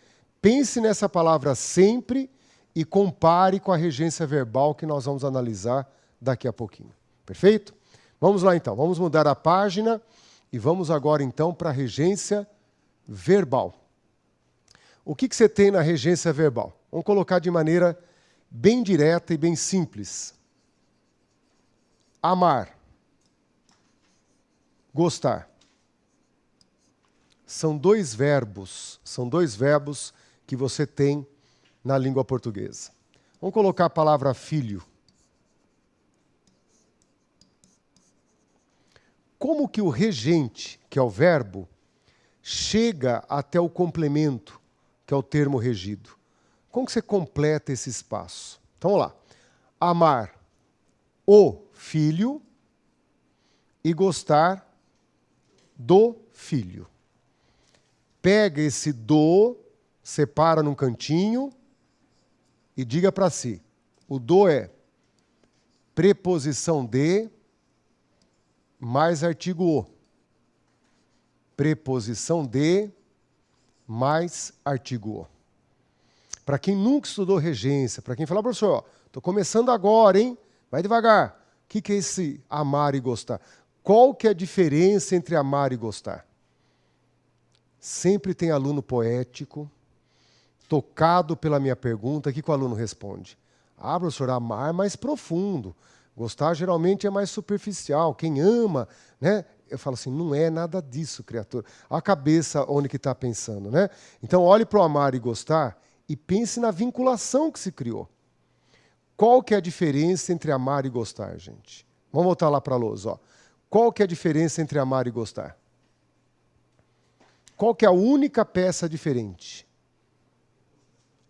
Pense nessa palavra sempre e compare com a regência verbal que nós vamos analisar daqui a pouquinho. Perfeito? Vamos lá então, vamos mudar a página e vamos agora então para a regência verbal. O que você tem na regência verbal? Vamos colocar de maneira bem direta e bem simples. Amar. Gostar. São dois verbos que você tem na língua portuguesa. Vamos colocar a palavra filho. Como que o regente, que é o verbo, chega até o complemento, que é o termo regido? Como que você completa esse espaço? Então, vamos lá. Amar o filho e gostar do filho. Pega esse do, separa num cantinho e diga para si. O do é preposição de mais artigo o. Preposição de mais artigo o. Para quem nunca estudou regência, para quem fala, professor, estou começando agora, hein? Vai devagar. O que é esse amar e gostar? Qual que é a diferença entre amar e gostar? Sempre tem aluno poético, tocado pela minha pergunta. O que o aluno responde? Ah, professor, amar é mais profundo. Gostar geralmente é mais superficial. Quem ama, né? Eu falo assim, não é nada disso, criatura. A cabeça onde que está pensando, né? Então, olhe para o amar e gostar e pense na vinculação que se criou. Qual que é a diferença entre amar e gostar, gente? Vamos voltar lá para a lousa, ó. Qual que é a diferença entre amar e gostar? Qual que é a única peça diferente?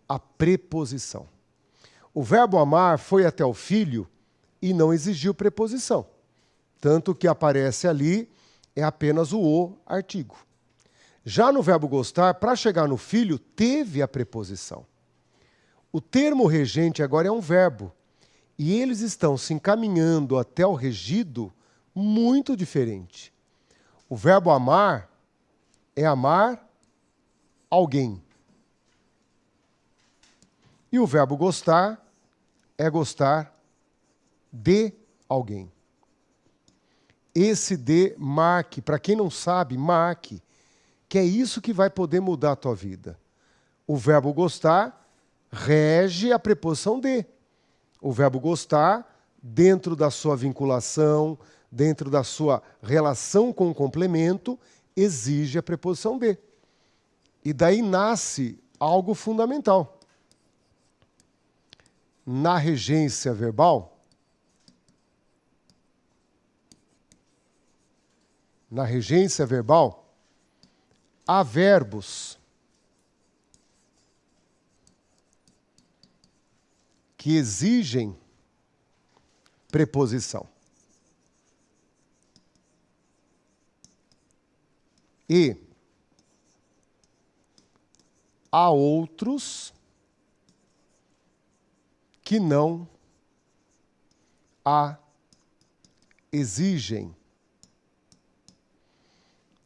A preposição. O verbo amar foi até o filho e não exigiu preposição. Tanto que aparece ali é apenas o artigo. Já no verbo gostar, para chegar no filho, teve a preposição. O termo regente agora é um verbo. E eles estão se encaminhando até o regido muito diferente. O verbo amar é amar alguém. E o verbo gostar é gostar de alguém. Esse de marque, para quem não sabe, marque, que é isso que vai poder mudar a tua vida. O verbo gostar rege a preposição de. O verbo gostar, dentro da sua vinculação, dentro da sua relação com o complemento, exige a preposição de. E daí nasce algo fundamental. Na regência verbal, há verbos que exigem preposição. E há outros que não a exigem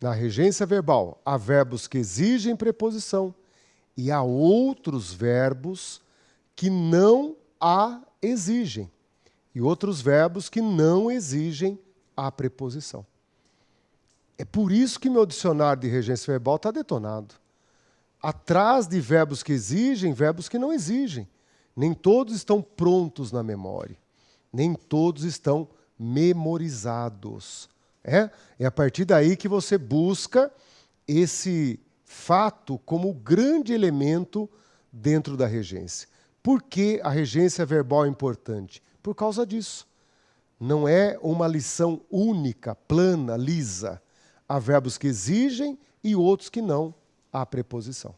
Na regência verbal, há verbos que exigem preposição e há outros verbos que não a exigem. E outros verbos que não exigem a preposição. É por isso que meu dicionário de regência verbal está detonado. Atrás de verbos que exigem, verbos que não exigem. Nem todos estão prontos na memória. Nem todos estão memorizados. É a partir daí que você busca esse fato como o grande elemento dentro da regência. Por que a regência verbal é importante? Por causa disso. Não é uma lição única, plana, lisa. Há verbos que exigem e outros que não. Há preposição.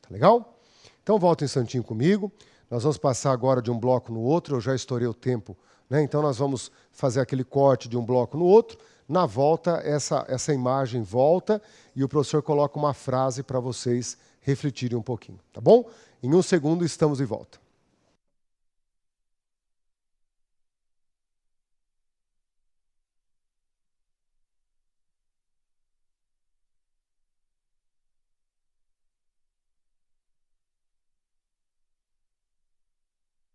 Tá legal? Então volta um instantinho comigo. Nós vamos passar agora de um bloco no outro. Eu já estourei o tempo, né? Então nós vamos fazer aquele corte de um bloco no outro. Na volta, essa imagem volta e o professor coloca uma frase para vocês refletirem um pouquinho. Tá bom? Em um segundo estamos de volta.